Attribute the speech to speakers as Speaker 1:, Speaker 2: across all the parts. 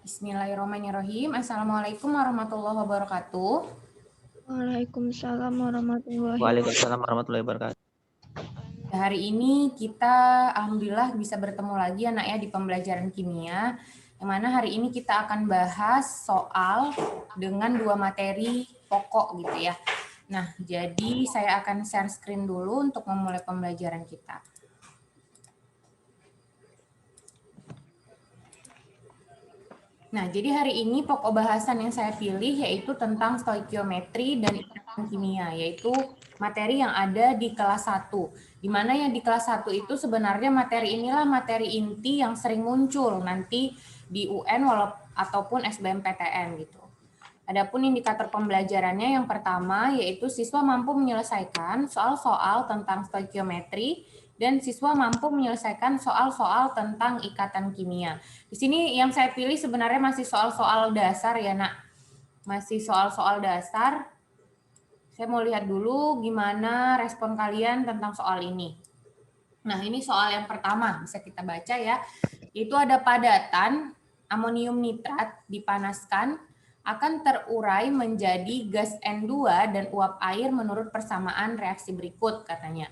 Speaker 1: Bismillahirrahmanirrahim. Assalamualaikum warahmatullahi wabarakatuh.
Speaker 2: Waalaikumsalam warahmatullahi
Speaker 3: Waalaikumsalam warahmatullahi wabarakatuh.
Speaker 1: Hari ini kita alhamdulillah bisa bertemu lagi anak ya di pembelajaran kimia. Yang mana hari ini kita akan bahas soal dengan dua materi pokok gitu ya. Nah, jadi saya akan share screen dulu untuk memulai pembelajaran kita. Nah, jadi hari ini pokok bahasan yang saya pilih yaitu tentang stoikiometri dan ikatan kimia, yaitu materi yang ada di kelas 1. Di mana yang di kelas 1 itu sebenarnya materi inilah materi inti yang sering muncul nanti di UN ataupun SBMPTN gitu. Adapun indikator pembelajarannya yang pertama yaitu siswa mampu menyelesaikan soal-soal tentang stoikiometri dan siswa mampu menyelesaikan soal-soal tentang ikatan kimia. Di sini yang saya pilih sebenarnya masih soal-soal dasar ya, Nak. Masih soal-soal dasar. Saya mau lihat dulu gimana respon kalian tentang soal ini. Nah, ini soal yang pertama, bisa kita baca ya. Yaitu ada padatan amonium nitrat dipanaskan akan terurai menjadi gas N2 dan uap air menurut persamaan reaksi berikut katanya.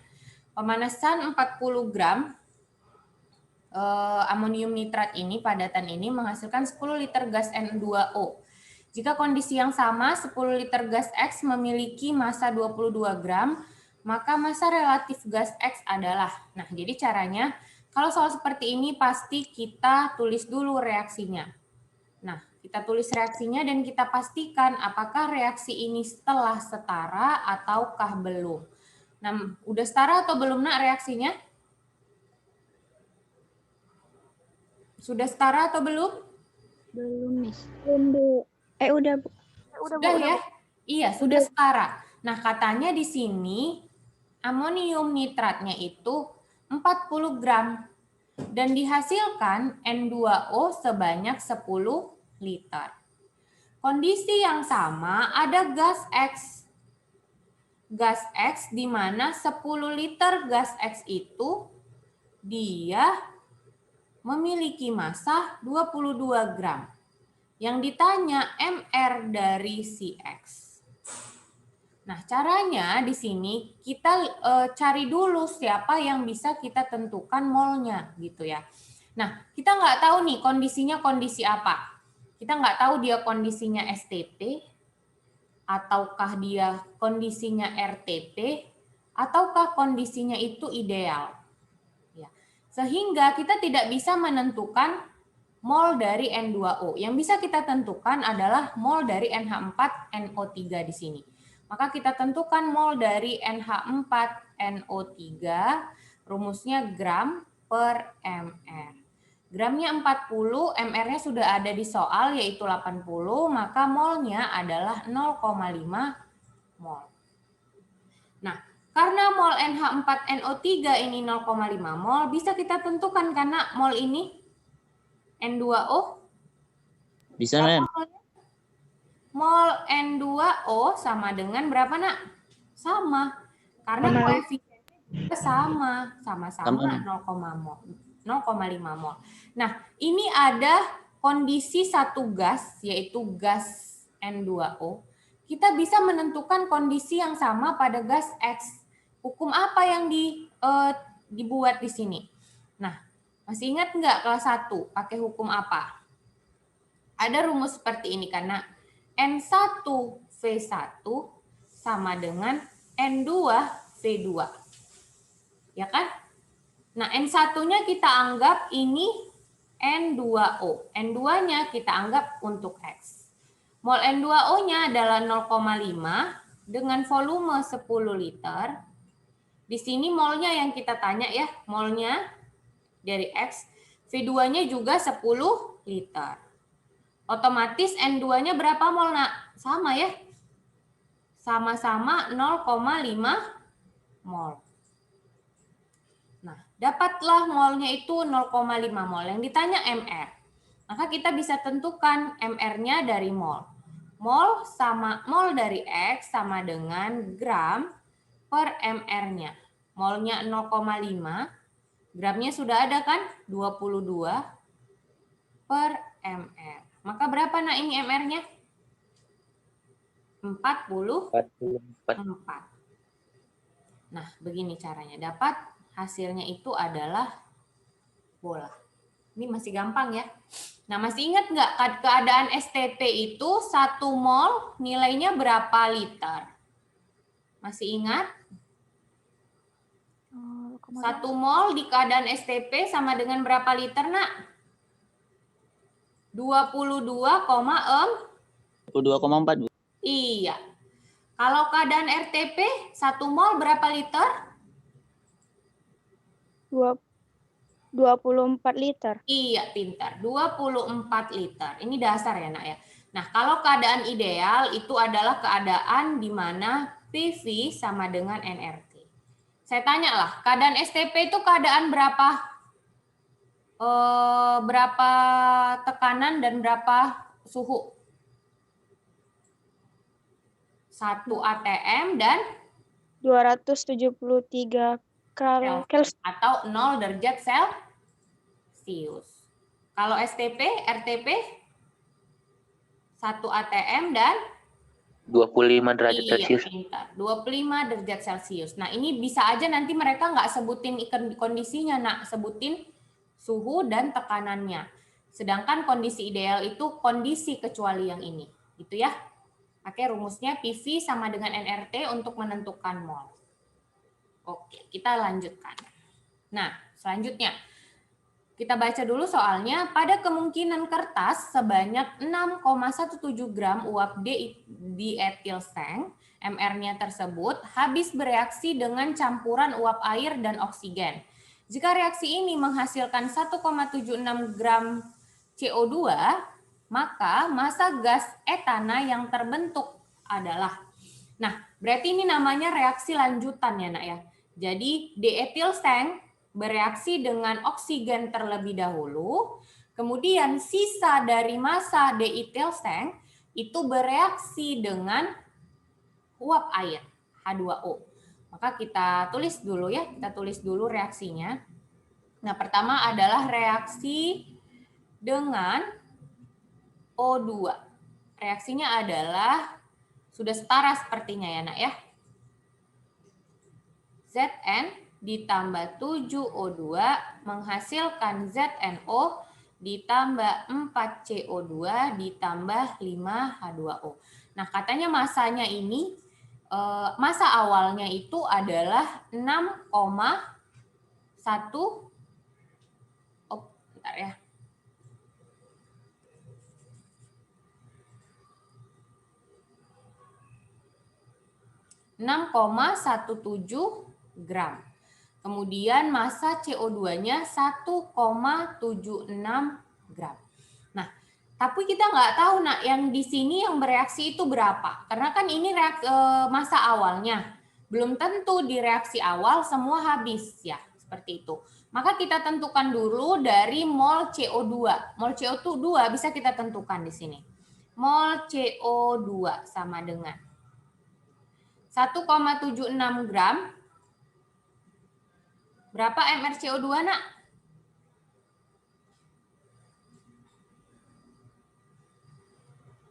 Speaker 1: Pemanasan 40 gram amonium nitrat ini, padatan ini menghasilkan 10 liter gas N2O. Jika kondisi yang sama, 10 liter gas X memiliki massa 22 gram, maka massa relatif gas X adalah. Nah, jadi caranya, kalau soal seperti ini pasti kita tulis dulu reaksinya. Nah, kita tulis reaksinya dan kita pastikan apakah reaksi ini setelah setara ataukah belum. Nah, udah setara atau belum, Nak, reaksinya? Sudah setara atau belum?
Speaker 2: Belum, Miss. Belum, Bu. Udah, Bu.
Speaker 1: Sudah ya? Iya, sudah setara. Nah, katanya di sini amonium nitratnya itu 40 gram dan dihasilkan N2O sebanyak 10 liter. Kondisi yang sama ada gas X. Gas X di mana 10 liter gas X itu dia memiliki massa 22 gram. Yang ditanya MR dari si X. Nah, caranya di sini kita cari dulu siapa yang bisa kita tentukan molnya gitu ya. Nah, kita nggak tahu nih kondisinya kondisi apa. Kita nggak tahu dia kondisinya STP, ataukah dia kondisinya RTP, ataukah kondisinya itu ideal. Ya. Sehingga kita tidak bisa menentukan mol dari N2O. Yang bisa kita tentukan adalah mol dari NH4NO3 di sini. Maka kita tentukan mol dari NH4NO3, rumusnya gram per mr. Gramnya 40, mr-nya sudah ada di soal yaitu 80, maka molnya adalah 0,5 mol. Nah, karena mol NH4NO3 ini 0,5 mol, bisa kita tentukan karena mol ini N2O.
Speaker 3: Bisa, Mem.
Speaker 1: Mol N2O sama dengan berapa, Nak? Sama. Karena koefisiennya sama. Sama-sama 0,5 mol. Nah, ini ada kondisi satu gas, yaitu gas N2O. Kita bisa menentukan kondisi yang sama pada gas X. Hukum apa yang dibuat di sini? Nah, masih ingat nggak kelas 1 pakai hukum apa? Ada rumus seperti ini karena N1V1 sama dengan N2V2. Ya kan? Nah, N1-nya kita anggap ini N2O. N2-nya kita anggap untuk X. Mol N2O-nya adalah 0,5 dengan volume 10 liter. Di sini molnya yang kita tanya ya, molnya dari X. V2-nya juga 10 liter. Otomatis N2-nya berapa mol, Nak? Sama ya? Sama-sama 0,5 mol. Nah, dapatlah molnya itu 0,5 mol. Yang ditanya MR. Maka kita bisa tentukan MR-nya dari mol. Mol sama mol dari X sama dengan gram per MR-nya. Molnya 0,5. Gramnya sudah ada kan? 22 per MR. Maka berapa nak ini MR-nya? 44.
Speaker 3: 44.
Speaker 1: Nah, begini caranya. Dapat hasilnya itu adalah bola. Ini masih gampang ya. Nah, masih ingat nggak keadaan STP itu 1 mol nilainya berapa liter? Masih ingat? 1 mol di keadaan STP sama dengan berapa liter, nak?
Speaker 3: 22,4, Bu.
Speaker 1: Iya. Kalau keadaan RTP, 1 mol berapa liter?
Speaker 2: 24 liter.
Speaker 1: Iya, pintar. 24 liter. Ini dasar ya, nak ya. Nah, kalau keadaan ideal itu adalah keadaan di mana PV sama dengan nRT. Saya tanya lah, keadaan STP itu keadaan berapa? Berapa tekanan dan berapa suhu? 1 atm dan
Speaker 2: 273 Kelvin.
Speaker 1: atau 0 derajat Celcius. Kalau STP, RTP 1 atm dan
Speaker 3: 25 derajat Celcius.
Speaker 1: Pintar. 25 derajat Celcius. Nah, ini bisa aja nanti mereka nggak sebutin kondisinya, nak. Sebutin suhu dan tekanannya. Sedangkan kondisi ideal itu kondisi kecuali yang ini. Gitu ya. Pakai rumusnya PV sama dengan nRT untuk menentukan mol. Oke, kita lanjutkan. Nah, selanjutnya. Kita baca dulu soalnya. Pada kemungkinan kertas sebanyak 6,17 gram uap diethylseng, MR-nya tersebut, habis bereaksi dengan campuran uap air dan oksigen. Jika reaksi ini menghasilkan 1,76 gram CO2, maka massa gas etana yang terbentuk adalah. Nah, berarti ini namanya reaksi lanjutan ya, nak ya. Jadi, diethylseng bereaksi dengan oksigen terlebih dahulu, kemudian sisa dari massa diethylseng itu bereaksi dengan uap air, H2O. Maka kita tulis dulu ya, kita tulis dulu reaksinya. Nah, pertama adalah reaksi dengan O2. Reaksinya adalah sudah setara sepertinya ya, nak ya. Zn ditambah 7O2 menghasilkan ZNO ditambah 4CO2 ditambah 5H2O. Nah, katanya masanya ini, massa awalnya itu adalah 6,1, bentar ya. 6,17 gram. Kemudian massa CO2-nya 1,76 gram. Nah, tapi kita nggak tahu, nak, yang di sini yang bereaksi itu berapa. Karena kan ini massa awalnya. Belum tentu di reaksi awal semua habis ya, seperti itu. Maka kita tentukan dulu dari mol CO2. Mol CO2 bisa kita tentukan di sini. Mol CO2 sama dengan 1,76 gram. Berapa mrCO2, nak?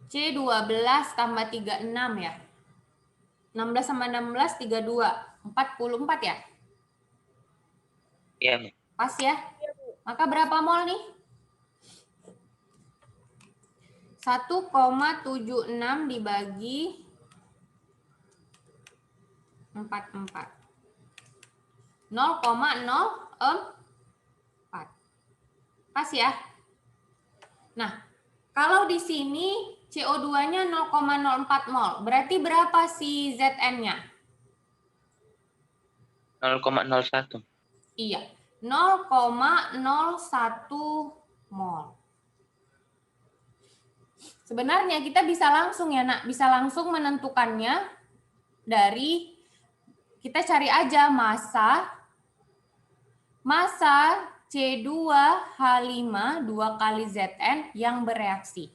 Speaker 1: C12 tambah 36 ya. 16 sama 16, 32. 44 ya?
Speaker 3: Iya.
Speaker 1: Pas ya? Maka berapa mol nih? 1,76 dibagi 44. 0,04. Pas ya? Nah, kalau di sini CO2-nya 0,04 mol, berarti berapa si Zn-nya?
Speaker 3: 0,01.
Speaker 1: Iya, 0,01 mol. Sebenarnya kita bisa langsung ya, nak, bisa langsung menentukannya dari, kita cari aja massa C2H5 2 kali Zn yang bereaksi.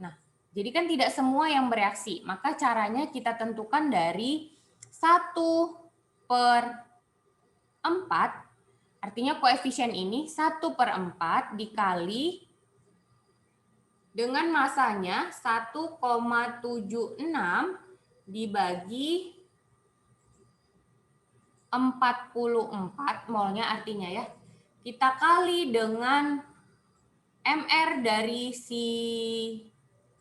Speaker 1: Nah, jadi kan tidak semua yang bereaksi. Maka caranya kita tentukan dari 1/4, artinya koefisien ini 1/4 dikali dengan masanya 1,76 dibagi 44 molnya artinya ya. Kita kali dengan MR dari si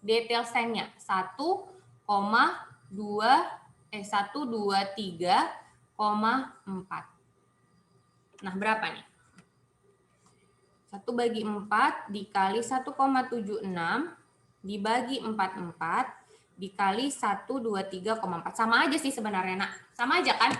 Speaker 1: detail sengnya 123,4. Nah, berapa nih? 1 bagi 4 dikali 1,76 dibagi 44 dikali 123,4. Sama aja sih sebenarnya, Nak. Sama aja kan?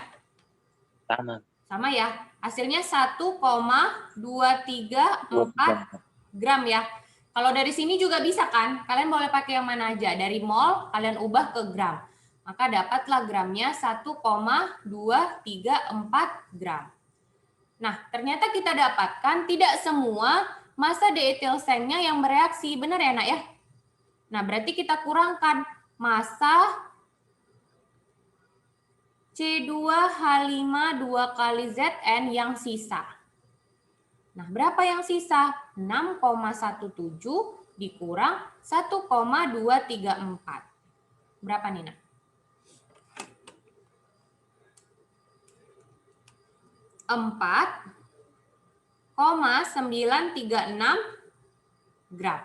Speaker 3: Sama.
Speaker 1: Sama ya. Hasilnya 1,234 gram ya. Kalau dari sini juga bisa kan? Kalian boleh pakai yang mana aja. Dari mol kalian ubah ke gram. Maka dapatlah gramnya 1,234 gram. Nah, ternyata kita dapatkan tidak semua massa diethylsengnya yang bereaksi. Benar ya, Nak ya? Nah, berarti kita kurangkan massa C2H5 2 kali Zn yang sisa. Nah, berapa yang sisa? 6,17 dikurang 1,234. Berapa nih, Nak? 4,936 gram.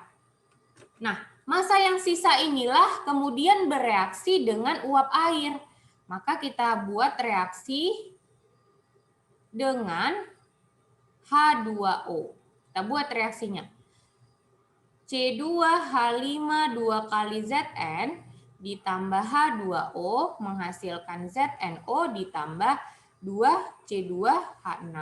Speaker 1: Nah, massa yang sisa inilah kemudian bereaksi dengan uap air. Maka kita buat reaksi dengan H2O. Kita buat reaksinya. C2H5 2 kali Zn ditambah H2O menghasilkan ZNO ditambah 2C2H6.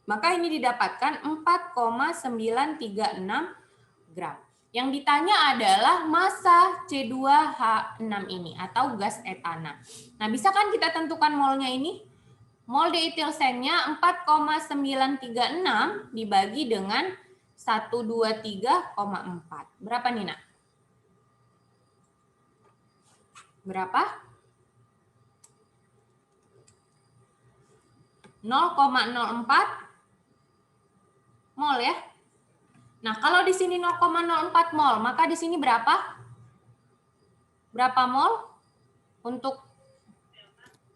Speaker 1: Maka ini didapatkan 4,936 gram. Yang ditanya adalah massa C2H6 ini atau gas etana. Nah, bisa kan kita tentukan molnya ini? Mol diethylsengnya 4,936 dibagi dengan 123,4. Berapa nih, Nak? Berapa? 0,04 mol ya. Nah, kalau di sini 0,04 mol, maka di sini berapa? Berapa mol? Untuk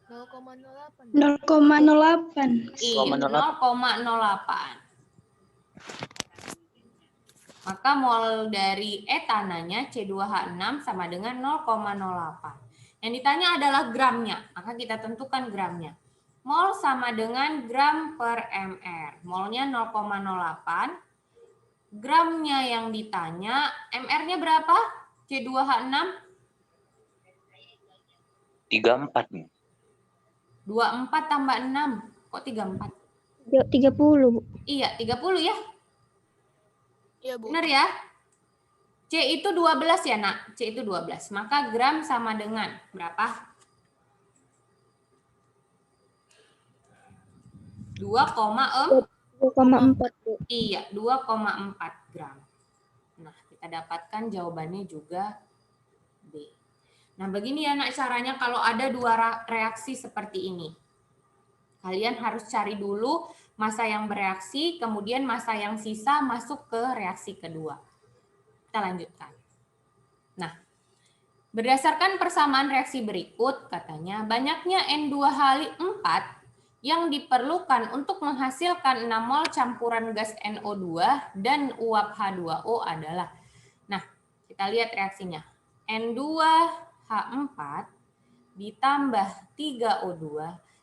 Speaker 2: 0,08.
Speaker 1: Iya, 0,08. Maka mol dari etananya C2H6 sama dengan 0,08. Yang ditanya adalah gramnya, maka kita tentukan gramnya. Mol sama dengan gram per mr. Molnya 0,08. Gramnya yang ditanya, mr-nya berapa? C2H6?
Speaker 3: 34.
Speaker 1: 24 tambah 6. Kok 34?
Speaker 2: 30, Bu.
Speaker 1: Iya, 30 ya.
Speaker 4: Iya, Bu.
Speaker 1: Benar ya? C itu 12 ya, Nak? C itu 12. Maka gram sama dengan berapa? 2,4.
Speaker 2: 2,4, Bu.
Speaker 1: Iya, 2,4 gram. Nah, kita dapatkan jawabannya juga B. Nah, begini ya, Nak, caranya kalau ada dua reaksi seperti ini. Kalian harus cari dulu massa yang bereaksi, kemudian massa yang sisa masuk ke reaksi kedua. Kita lanjutkan. Nah, berdasarkan persamaan reaksi berikut, katanya banyaknya N2H4 yang diperlukan untuk menghasilkan 6 mol campuran gas NO2 dan uap H2O adalah. Nah, kita lihat reaksinya. N2H4 ditambah 3O2.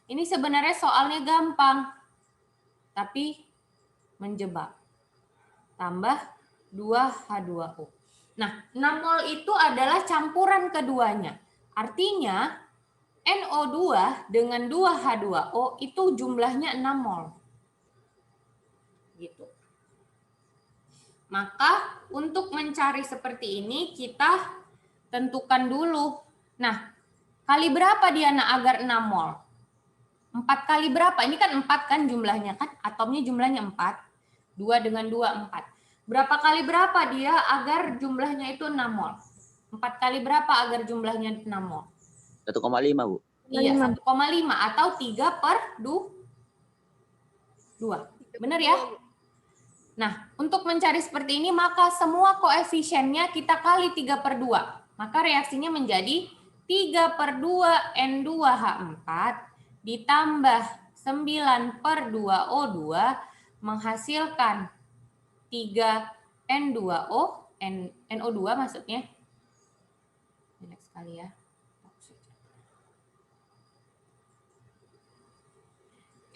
Speaker 1: Ini sebenarnya soalnya gampang, tapi menjebak. Tambah 2H2O. Nah, 6 mol itu adalah campuran keduanya. Artinya, NO2 dengan 2H2O itu jumlahnya 6 mol. Gitu. Maka, untuk mencari seperti ini, kita tentukan dulu. Nah, kali berapa dia agar 6 mol? 4 kali berapa? Ini kan 4 kan jumlahnya kan? Atomnya jumlahnya 4. 2 dengan 2, 4. Berapa kali berapa dia agar jumlahnya itu 6 mol? 4 kali berapa agar jumlahnya 6 mol?
Speaker 3: 1,5, Bu.
Speaker 1: Iya, 1,5 atau 3/2. Benar ya? Nah, untuk mencari seperti ini, maka semua koefisiennya kita kali 3/2. Maka reaksinya menjadi 3/2 N2H4 ditambah 9/2O2 menghasilkan 3 N2O, NO2 maksudnya. Jelek sekali ya.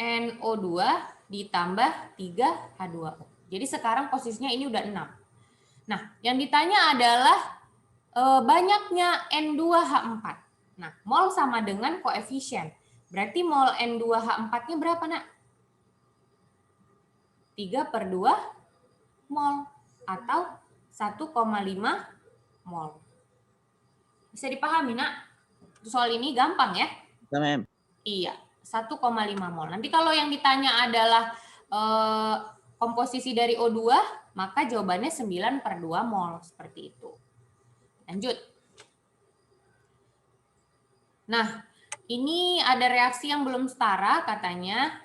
Speaker 1: NO2 ditambah 3H2O. Jadi sekarang posisinya ini udah 6. Nah, yang ditanya adalah banyaknya N2H4. Nah, mol sama dengan koefisien. Berarti mol N2H4-nya berapa, Nak? 3/2 mol atau 1,5 mol. Bisa dipahami, Nak? Soal ini gampang ya?
Speaker 3: Ya, Mem.
Speaker 1: Iya, 1,5 mol. Nanti kalau yang ditanya adalah komposisi dari O2, maka jawabannya 9/2 mol. Seperti itu. Lanjut. Nah, ini ada reaksi yang belum setara katanya.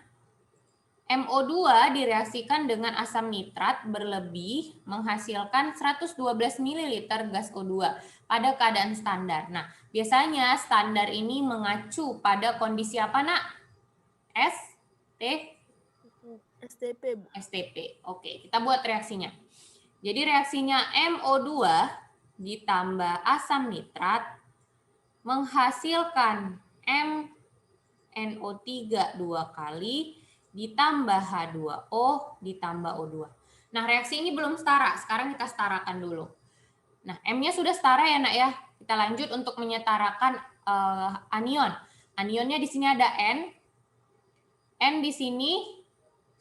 Speaker 1: MO2 direaksikan dengan asam nitrat berlebih menghasilkan 112 ml gas O2 pada keadaan standar. Nah, biasanya standar ini mengacu pada kondisi apa, Nak?
Speaker 4: STP, Bu.
Speaker 1: STP. Oke, kita buat reaksinya. Jadi reaksinya MO2 ditambah asam nitrat menghasilkan MnO3 2 kali ditambah H2O ditambah O2. Nah, reaksi ini belum setara. Sekarang kita setarakan dulu. Nah, M-nya sudah setara ya, Nak ya. Kita lanjut untuk menyetarakan anion. Anionnya di sini ada N. N di sini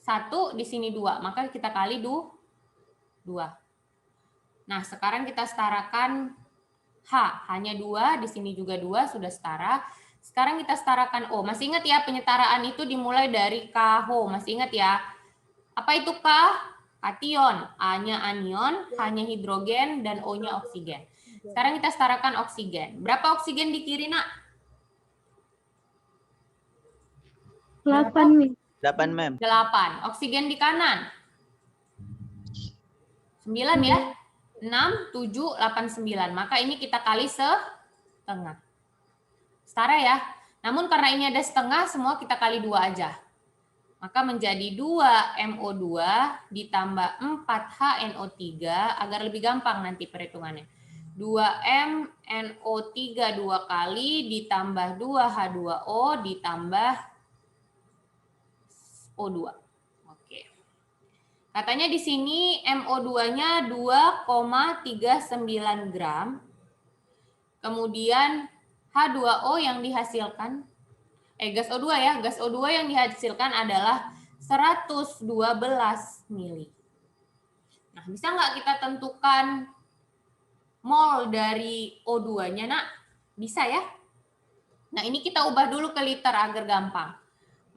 Speaker 1: 1, di sini 2. Maka kita kali 2. Nah, sekarang kita setarakan H. Hanya 2, di sini juga 2, sudah setara. Sekarang kita setarakan O. Masih ingat ya, penyetaraan itu dimulai dari KH. Masih ingat ya? Apa itu K? Kation. A-nya anion, H-nya hidrogen, dan O-nya oksigen. Sekarang kita setarakan oksigen. Berapa oksigen di kiri, Nak?
Speaker 2: 8, Miss.
Speaker 3: 8, Mem.
Speaker 1: 8. Oksigen di kanan? 9 ya? 6, 7, 8, 9. Maka ini kita kali setengah. Setara ya. Namun karena ini ada setengah, semua kita kali 2 aja. Maka menjadi 2MO2 ditambah 4HNO3 agar lebih gampang nanti perhitungannya. 2MNO3 2 kali ditambah 2H2O ditambah O2. Oke. Katanya di sini MO2-nya 2,39 gram. Kemudian H2O yang dihasilkan, gas O2 ya, gas O2 yang dihasilkan adalah 112 mili. Nah, bisa nggak kita tentukan mol dari O2-nya, Nak? Bisa ya? Nah, ini kita ubah dulu ke liter agar gampang.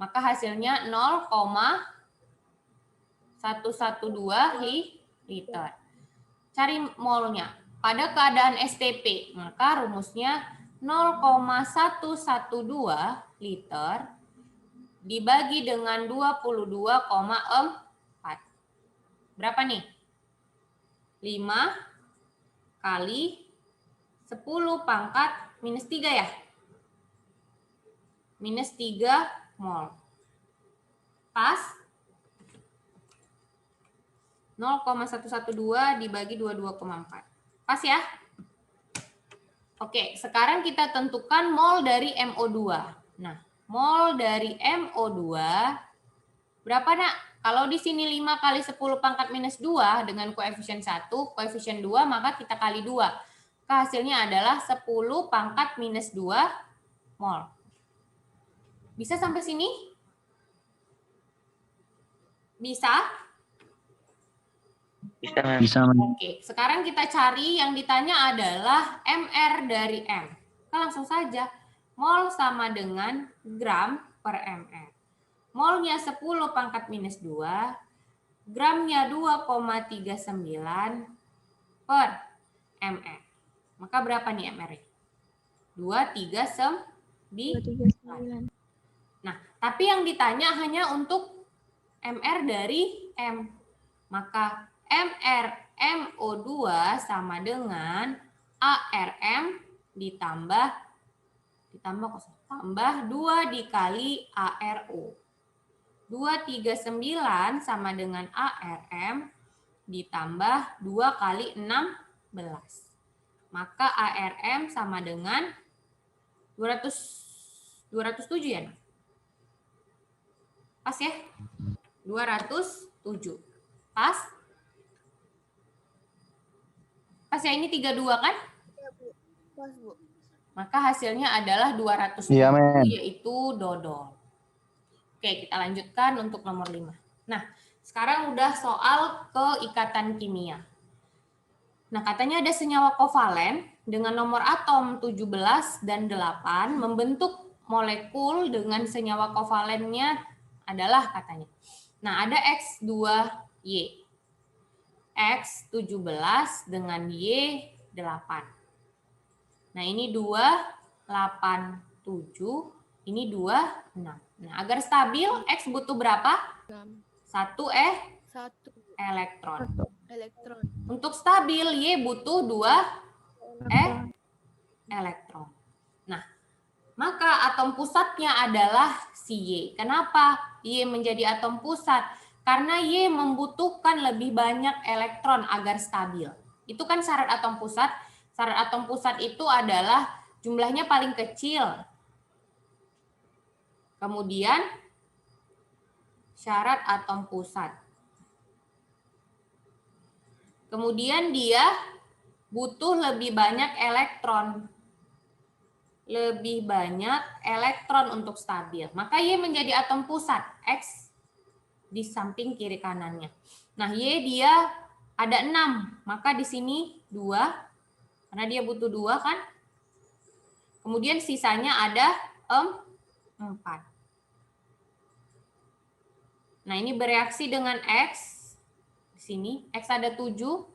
Speaker 1: Maka hasilnya 0,112 liter. Cari molnya. Pada keadaan STP, maka rumusnya 0,112 liter dibagi dengan 22,4. Berapa nih? 5 kali 10 pangkat minus 3 ya? Minus 3 mol. Pas? 0,112 dibagi 22,4. Pas ya? Oke, sekarang kita tentukan mol dari MO2. Nah, mol dari MO2 berapa, Nak? Kalau di sini 5 kali 10 pangkat minus 2 dengan koefisien 1, koefisien 2, maka kita kali 2. Hasilnya adalah 10 pangkat minus 2 mol. Bisa sampai sini? Bisa?
Speaker 3: Bisa, Mem.
Speaker 1: Oke, sekarang kita cari yang ditanya adalah MR dari M. Kita langsung saja. Mol sama dengan gram per MR. Molnya 10 pangkat minus 2, gramnya 2,39 per MR. Maka berapa nih MR? 239. Nah, tapi yang ditanya hanya untuk MR dari M. Maka MrMO2 sama dengan ARM tambah 2 dikali ARO. 239 sama dengan ARM ditambah 2 kali 16. Maka ARM sama dengan 207 ya? Pas ya? 207. Pas? Pas ya, ini 32 kan?
Speaker 4: Iya, Bu. Pas, Bu.
Speaker 1: Maka hasilnya adalah 207,
Speaker 5: Iya, Men.
Speaker 1: yaitu dodol. Oke, kita lanjutkan untuk nomor 5. Nah, sekarang udah soal keikatan kimia. Nah, katanya ada senyawa kovalen dengan nomor atom 17 dan 8 membentuk molekul dengan senyawa kovalennya adalah katanya. Nah, ada X2Y. X17 dengan Y8. Nah, ini 287, ini 26. Nah, agar stabil X butuh berapa?
Speaker 4: 6.
Speaker 1: 1
Speaker 4: 1
Speaker 1: elektron.
Speaker 4: elektron.
Speaker 1: Untuk stabil Y butuh 2 elektron. Nah, maka atom pusatnya adalah si Y. Kenapa Y menjadi atom pusat? Karena Y membutuhkan lebih banyak elektron agar stabil. Itu kan syarat atom pusat. Syarat atom pusat itu adalah jumlahnya paling kecil. Kemudian syarat atom pusat. Kemudian dia butuh lebih banyak elektron. Lebih banyak elektron untuk stabil. Maka Y menjadi atom pusat. X di samping kiri kanannya. Nah, Y dia ada 6. Maka di sini 2. Karena dia butuh 2 kan. Kemudian sisanya ada 4. Nah, ini bereaksi dengan X. Di sini X ada 7. 1,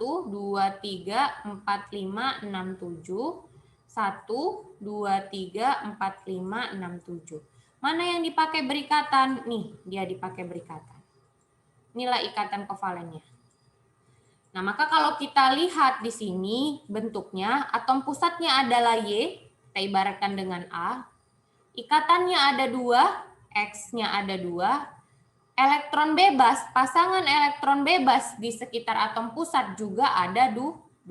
Speaker 1: 2, 3, 4, 5, 6, 7. 1, 2, 3, 4, 5, 6, 7. Mana yang dipakai berikatan? Nih, dia dipakai berikatan. Inilah ikatan kovalennya. Nah, maka kalau kita lihat di sini bentuknya, atom pusatnya adalah Y, kita ibaratkan dengan A. Ikatannya ada 2, X-nya ada 2. Elektron bebas, pasangan elektron bebas di sekitar atom pusat juga ada 2.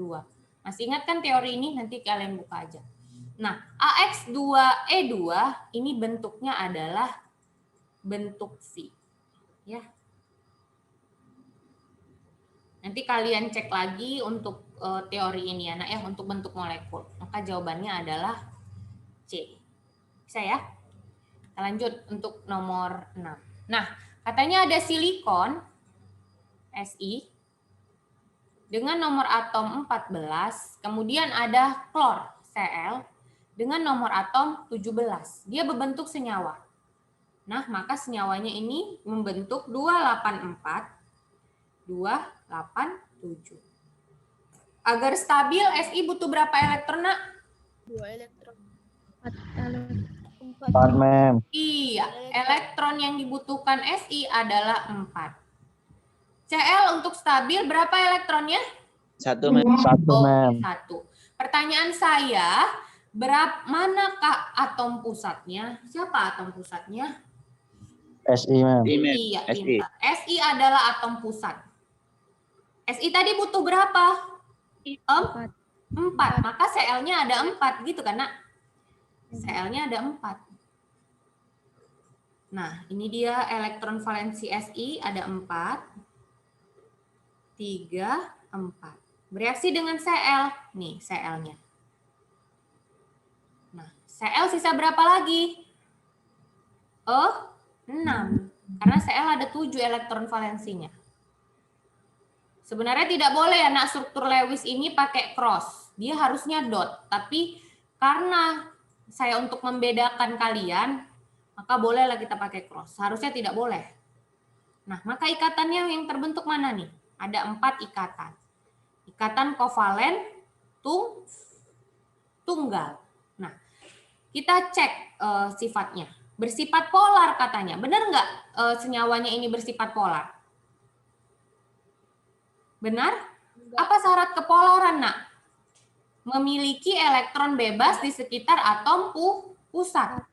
Speaker 1: Masih ingat kan teori ini? Nanti kalian buka aja. Nah, AX2E2 ini bentuknya adalah bentuk V. Ya. Nanti kalian cek lagi untuk teori ini anak ya, untuk bentuk molekul. Maka jawabannya adalah C. Bisa ya? Kita lanjut untuk nomor 6. Nah, katanya ada silikon Si dengan nomor atom 14, kemudian ada klor Cl dengan nomor atom 17. Dia berbentuk senyawa. Nah, maka senyawanya ini membentuk 284, 287. Agar stabil, Si butuh berapa elektron, Nak?
Speaker 4: 2 elektron.
Speaker 2: 4
Speaker 5: 4, Mem.
Speaker 1: Iya, elektron yang dibutuhkan Si adalah 4. Cl untuk stabil berapa elektronnya?
Speaker 3: 1, Mem.
Speaker 5: 1, Mem.
Speaker 1: 1. Pertanyaan saya, manakah atom pusatnya? Siapa atom pusatnya?
Speaker 5: Si, Mem.
Speaker 1: Iya,
Speaker 3: Si.
Speaker 1: pintar. Si adalah atom pusat. Si tadi butuh berapa? 4. Maka Cl-nya ada 4 gitu kan, Nak? Cl-nya ada 4. Nah, ini dia elektron valensi Si ada 4. 3, 4. Bereaksi dengan Cl. Nih, Cl-nya. Nah, Cl sisa berapa lagi? 6. Karena Cl ada 7 elektron valensinya. Sebenarnya tidak boleh anak struktur Lewis ini pakai cross. Dia harusnya dot. Tapi karena saya untuk membedakan kalian, maka bolehlah kita pakai cross. Harusnya tidak boleh. Nah, maka ikatannya yang terbentuk mana nih? Ada 4 ikatan. Ikatan kovalen tunggal. Nah, kita cek sifatnya. Bersifat polar katanya. Benar nggak senyawanya ini bersifat polar? Benar?
Speaker 4: Enggak.
Speaker 1: Apa syarat kepolaran, Nak? Memiliki elektron bebas di sekitar atom pusat.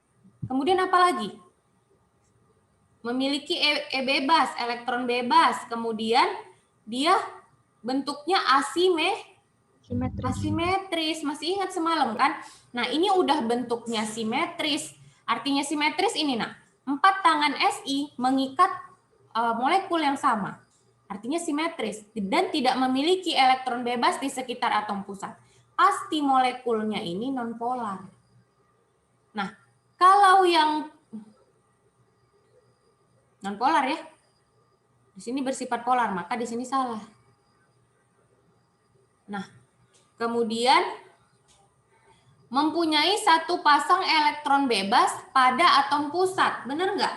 Speaker 1: Kemudian apa lagi? Memiliki bebas, elektron bebas. Kemudian dia bentuknya asimetris. Masih ingat semalam kan? Nah, ini udah bentuknya simetris. Artinya simetris ini, Nak. 4 tangan Si mengikat molekul yang sama. Artinya simetris dan tidak memiliki elektron bebas di sekitar atom pusat. Pasti molekulnya ini nonpolar. Nah, kalau yang nonpolar ya, di sini bersifat polar, maka di sini salah. Nah, kemudian mempunyai satu pasang elektron bebas pada atom pusat, benar nggak?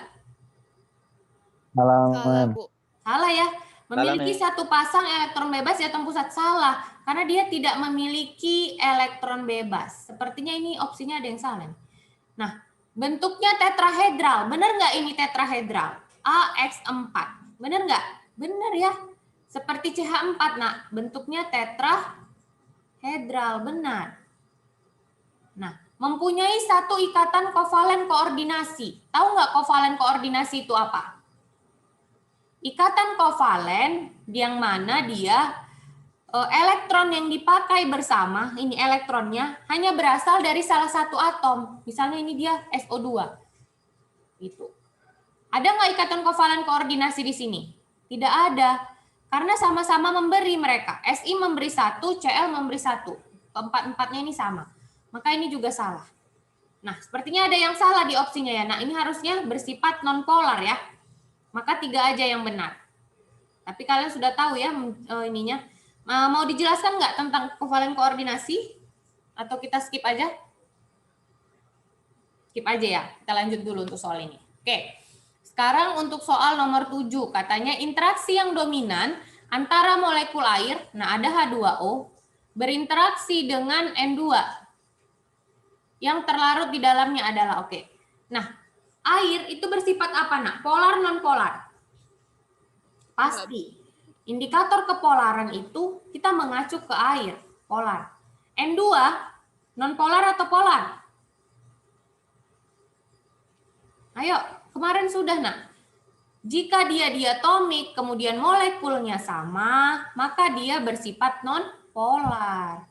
Speaker 5: Salah,
Speaker 4: Salah,
Speaker 5: mem.
Speaker 4: Bu.
Speaker 1: Salah ya. Memiliki
Speaker 3: Salah,
Speaker 1: satu pasang elektron bebas di atom pusat, salah. Karena dia tidak memiliki elektron bebas. Sepertinya ini opsinya ada yang salah. Nah, bentuknya tetrahedral. Benar nggak ini tetrahedral? AX4. Benar nggak? Benar ya. Seperti CH4, nah, bentuknya tetrahedral. Benar. Nah, mempunyai satu ikatan kovalen koordinasi. Tahu nggak kovalen koordinasi itu apa? Ikatan kovalen yang mana dia elektron yang dipakai bersama, ini elektronnya hanya berasal dari salah satu atom. Misalnya ini dia SO2. Gitu. Ada nggak ikatan kovalen koordinasi di sini? Tidak ada. Karena sama-sama memberi mereka. Si memberi 1, Cl memberi 1. Keempat-empatnya ini sama. Maka ini juga salah. Nah, sepertinya ada yang salah di opsinya ya. Nah, ini harusnya bersifat nonpolar ya. Maka 3 aja yang benar. Tapi kalian sudah tahu ya ininya. Mau dijelaskan nggak tentang kovalen koordinasi? Atau kita skip aja? Skip aja ya. Kita lanjut dulu untuk soal ini. Oke. Sekarang untuk soal nomor 7. Katanya interaksi yang dominan antara molekul air, nah ada H2O, berinteraksi dengan N2. Yang terlarut di dalamnya adalah, oke. Nah, air itu bersifat apa, Nak? Polar, non-polar? Pasti. Indikator kepolaran itu kita mengacu ke air, polar. N2, non-polar atau polar? Ayo, kemarin sudah, Nak. Jika dia diatomik, kemudian molekulnya sama, maka dia bersifat non-polar.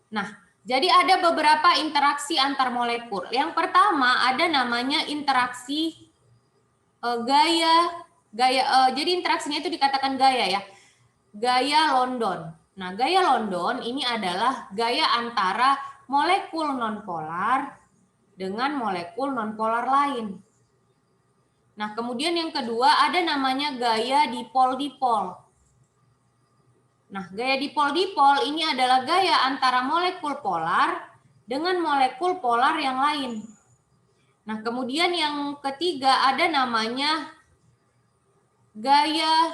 Speaker 1: Nah, jadi ada beberapa interaksi antar molekul. Yang pertama ada namanya interaksi jadi interaksinya itu dikatakan gaya ya. Gaya London. Nah, gaya London ini adalah gaya antara molekul nonpolar dengan molekul nonpolar lain. Nah, kemudian yang kedua ada namanya gaya dipol-dipol. Nah, gaya dipol-dipol ini adalah gaya antara molekul polar dengan molekul polar yang lain. Nah, kemudian yang ketiga ada namanya gaya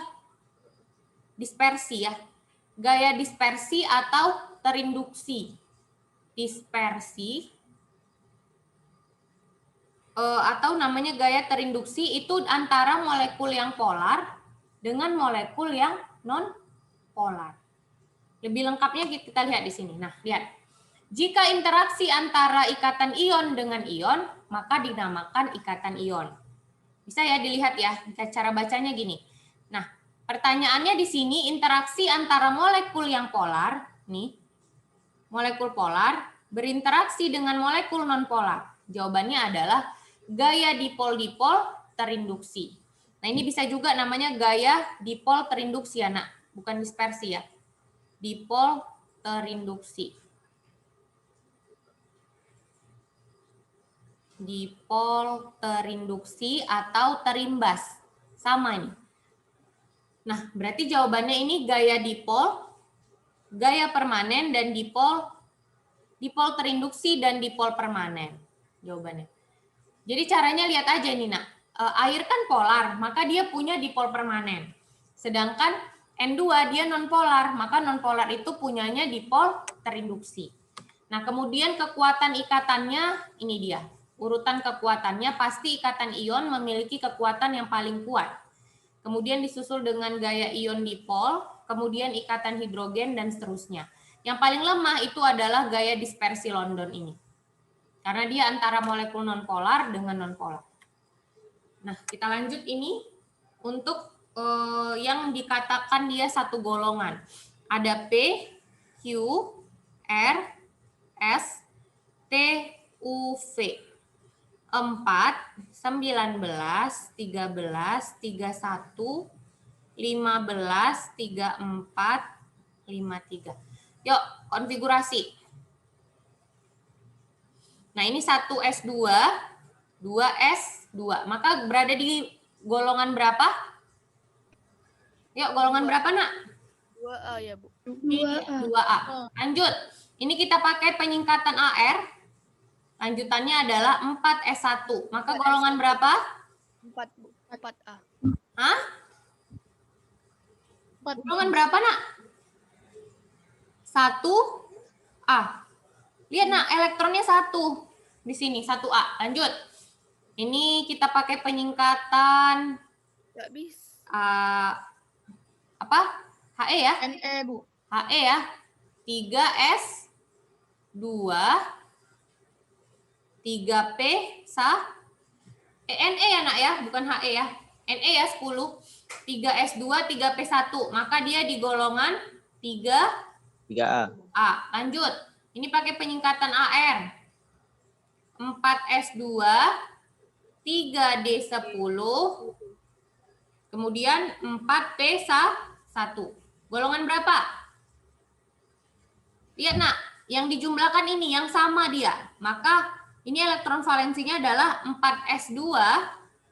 Speaker 1: dispersi ya. Gaya dispersi atau terinduksi. Dispersi atau namanya gaya terinduksi itu antara molekul yang polar dengan molekul yang non-polar. Lebih lengkapnya kita lihat di sini. Nah, lihat. Jika interaksi antara ikatan ion dengan ion, maka dinamakan ikatan ion. Bisa ya dilihat ya, cara bacanya gini. Nah, pertanyaannya di sini interaksi antara molekul yang polar, nih, molekul polar berinteraksi dengan molekul non-polar. Jawabannya adalah gaya dipol-dipol terinduksi. Nah, ini bisa juga namanya gaya dipol terinduksi ya, Nak. Bukan dispersi ya. Dipol terinduksi. Dipol terinduksi atau terimbas. Sama ini. Nah, berarti jawabannya ini gaya dipol, gaya permanen, dan dipol terinduksi dan dipol permanen. Jawabannya. Jadi caranya lihat aja nih, Nak. Air kan polar, maka dia punya dipol permanen. Sedangkan N2 dia nonpolar, maka nonpolar itu punyanya dipol terinduksi. Nah, kemudian kekuatan ikatannya ini dia. Urutan kekuatannya pasti ikatan ion memiliki kekuatan yang paling kuat. kemudian disusul dengan gaya ion dipol, kemudian ikatan hidrogen, dan seterusnya. Yang paling lemah itu adalah gaya dispersi London ini. Karena dia antara molekul nonpolar dengan nonpolar. Nah, kita lanjut ini untuk yang dikatakan dia satu golongan. Ada P, Q, R, S, T, U, V. 4, 19, 13, 31, 15, 34, 53. Yuk, konfigurasi. Nah, ini 1S2, 2S2. Maka berada di golongan berapa? Yuk, golongan berapa, Nak?
Speaker 4: 2A ya, Bu.
Speaker 2: 2A.
Speaker 1: 2A. Lanjut. Ini kita pakai penyingkatan AR. Lanjutannya adalah 4S1. Maka golongan berapa?
Speaker 4: 4, Bu. 4A.
Speaker 1: Hah? Golongan berapa, Nak? 1A. Lihat, Nak, elektronnya 1. Di sini, 1A. Lanjut. Ini kita pakai penyingkatan
Speaker 4: Nggak bisa.
Speaker 1: apa? HE ya?
Speaker 4: NE, Bu.
Speaker 1: HE ya. 3S2, 3P, NE ya, Nak ya, bukan HE ya. NE ya 10. 3S2, 3P1. Maka dia di golongan
Speaker 3: 3A.
Speaker 1: Lanjut. Ini pakai penyingkatan AR. 4S2, 3D10, kemudian 4P1. Golongan berapa? Lihat, Nak, yang dijumlahkan ini yang sama dia. Maka ini elektron valensinya adalah 4S2,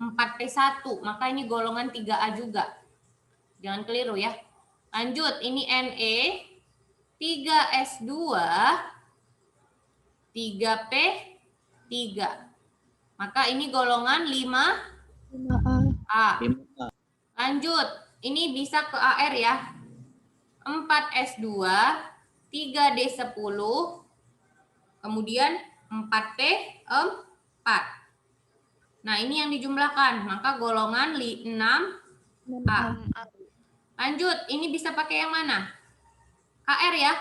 Speaker 1: 4P1. Maka ini golongan 3A juga. Jangan keliru ya. Lanjut, ini Ne, 3S2, 3P3. Maka ini golongan 5A. Lanjut, ini bisa ke AR ya. 4S2, 3D10, kemudian 4P4. Nah, ini yang dijumlahkan, maka golongan 6A. Lanjut, ini bisa pakai yang mana? KR ya.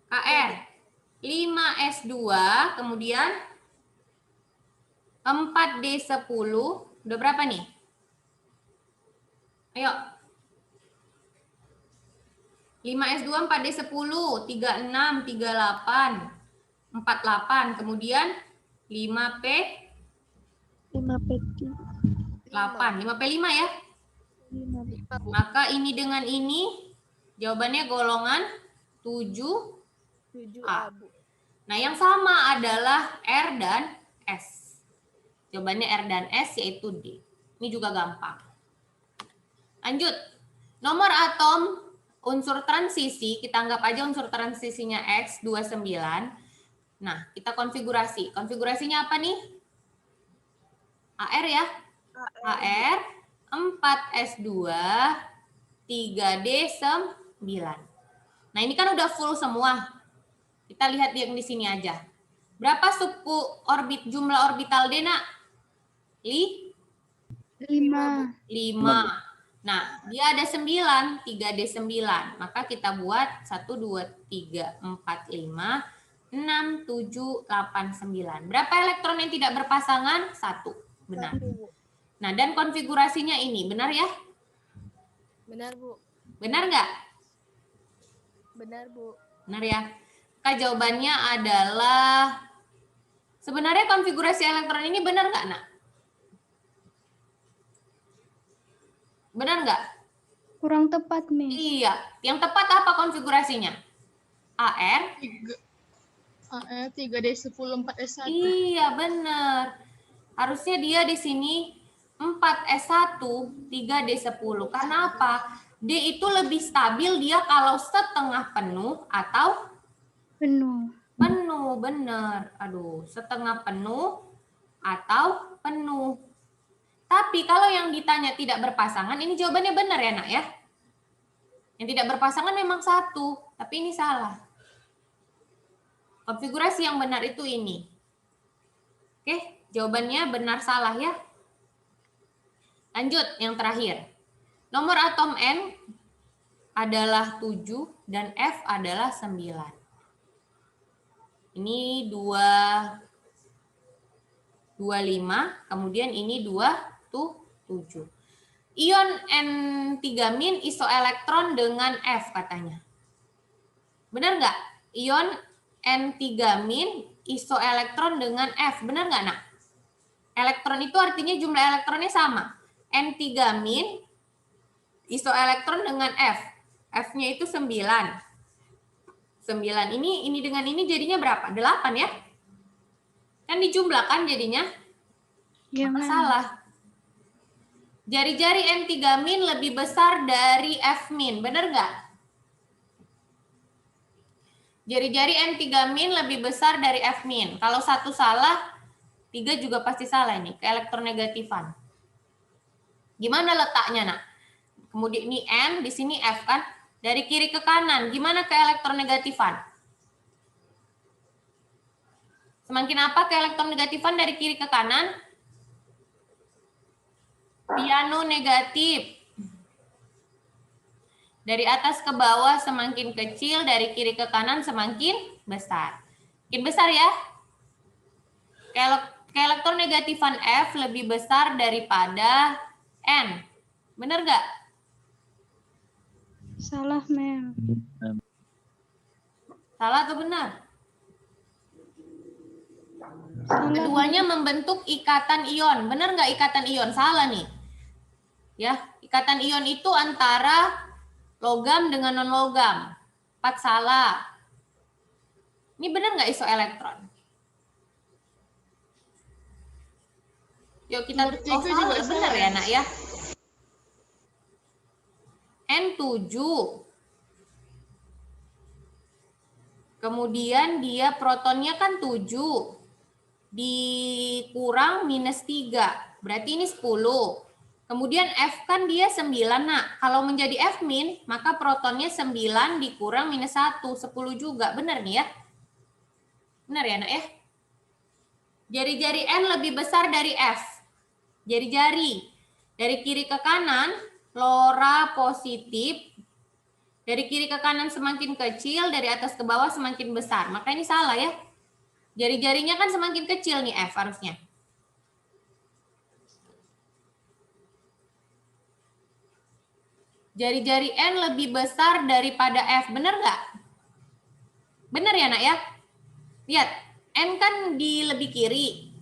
Speaker 1: KR. 5S2, kemudian 4D10. Udah berapa nih? Ayo. 5S2, 4D10, 36, 38, 48. Kemudian 5P 8. 5P5 ya.
Speaker 2: 5.
Speaker 1: Maka ini dengan ini jawabannya golongan 7A.
Speaker 4: Bu.
Speaker 1: Nah, yang sama adalah R dan S. Jawabannya R dan S yaitu D. Ini juga gampang. Lanjut. Nomor atom unsur transisi, kita anggap aja unsur transisinya X 29. Nah, kita konfigurasi. Konfigurasinya apa nih? AR ya. AR 4S2 3D9. Nah, ini kan udah full semua. Kita lihat yang di sini aja. Berapa suku jumlah orbital D, Nak?
Speaker 2: 5.
Speaker 1: 5. Nah, dia ada 9, 3D9. Maka kita buat 1, 2, 3, 4, 5, 6, 7, 8, 9. Berapa elektron yang tidak berpasangan? 1. Benar. Nah, dan konfigurasinya ini. Benar ya?
Speaker 4: Benar, Bu.
Speaker 1: Benar nggak?
Speaker 4: Benar, Bu.
Speaker 1: Benar ya? Maka jawabannya adalah, sebenarnya konfigurasi elektron ini benar nggak, Nak? Benar nggak?
Speaker 2: Kurang tepat, Miss.
Speaker 1: Iya. Yang tepat apa konfigurasinya? AR?
Speaker 4: 3D10, 4S1.
Speaker 1: Iya, benar. Harusnya dia di sini 4S1, 3D10. Karena apa? D itu lebih stabil dia kalau setengah penuh atau
Speaker 2: Penuh.
Speaker 1: penuh, benar. Aduh, setengah penuh atau penuh. Tapi kalau yang ditanya tidak berpasangan, ini jawabannya benar ya, Nak ya. Yang tidak berpasangan memang 1, tapi ini salah. Konfigurasi yang benar itu ini. Oke, jawabannya benar salah ya. Lanjut, yang terakhir. Nomor atom N adalah 7 dan F adalah 9. Ini 25, kemudian ini 7. Ion N3- isoelektron dengan F katanya. Benar nggak? Ion N3- isoelektron dengan F. Benar nggak, Nak? Elektron itu artinya jumlah elektronnya sama. N3- isoelektron dengan F. F-nya itu 9. 9 ini dengan ini jadinya berapa? 8 ya? Kan dijumlahkan jadinya?
Speaker 2: Iya,
Speaker 1: Maka
Speaker 2: Ma'am.
Speaker 1: salah. Jari-jari N3- lebih besar dari F-, benar nggak? Jari-jari N3- lebih besar dari F-. Kalau satu salah, 3 juga pasti salah ini, keelektronegatifan. Gimana letaknya, Nak? Kemudian ini N, di sini F kan? Dari kiri ke kanan, gimana keelektronegatifan? Semakin apa keelektronegatifan dari kiri ke kanan? Piano negatif. Dari atas ke bawah semakin kecil, dari kiri ke kanan semakin besar. Makin besar ya. Keelektronegatifan F lebih besar daripada N. Benar nggak?
Speaker 2: Salah, Ma'am.
Speaker 1: Salah atau benar?
Speaker 2: Salah.
Speaker 1: Keduanya membentuk ikatan ion. Benar nggak ikatan ion? Salah nih. Ya, ikatan ion itu antara logam dengan non-logam. 4 salah. Ini benar nggak isoelektron? Yuk kita salah, benar ya, Nak ya? N7. Kemudian dia protonnya kan 7. Dikurang -3. Berarti ini 10. Kemudian F kan dia 9, Nak. Kalau menjadi F-, maka protonnya 9 dikurang -1. 10 juga. Benar nih ya? Benar ya, Nak ya? Jari-jari N lebih besar dari F. Jari-jari. Dari kiri ke kanan, lora positif. Dari kiri ke kanan semakin kecil, dari atas ke bawah semakin besar. Maka ini salah ya. Jari-jarinya kan semakin kecil nih F harusnya. Jari-jari N lebih besar daripada F. Benar nggak? Benar ya, Nak ya? Lihat, N kan di lebih kiri.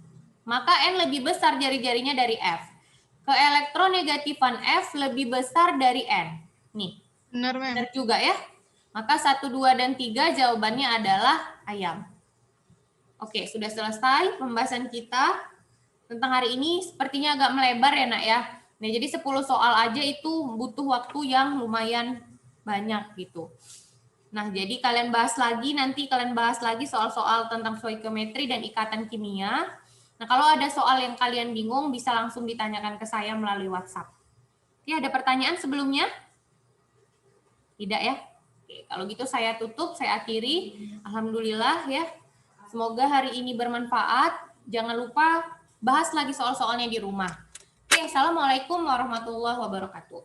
Speaker 1: Maka N lebih besar jari-jarinya dari F. Keelektronegatifan F lebih besar dari N. Nih.
Speaker 4: Benar, Ma'am.
Speaker 1: Benar juga ya. Maka 1, 2, dan 3 jawabannya adalah ayam. Oke, sudah selesai pembahasan kita tentang hari ini. Sepertinya agak melebar ya, Nak ya. Nah, jadi 10 soal aja itu butuh waktu yang lumayan banyak gitu. Nah, jadi kalian bahas lagi, nanti kalian bahas lagi soal-soal tentang stoikiometri dan ikatan kimia. Nah, kalau ada soal yang kalian bingung, bisa langsung ditanyakan ke saya melalui WhatsApp. Oke, ada pertanyaan sebelumnya? Tidak ya? Oke, kalau gitu saya tutup, saya akhiri. Alhamdulillah ya. Semoga hari ini bermanfaat. Jangan lupa bahas lagi soal-soalnya di rumah. Oke, Assalamualaikum warahmatullahi wabarakatuh.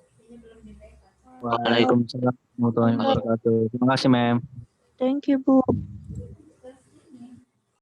Speaker 5: Waalaikumsalam warahmatullahi wabarakatuh. Terima kasih, Ma'am.
Speaker 2: Thank you, Bu.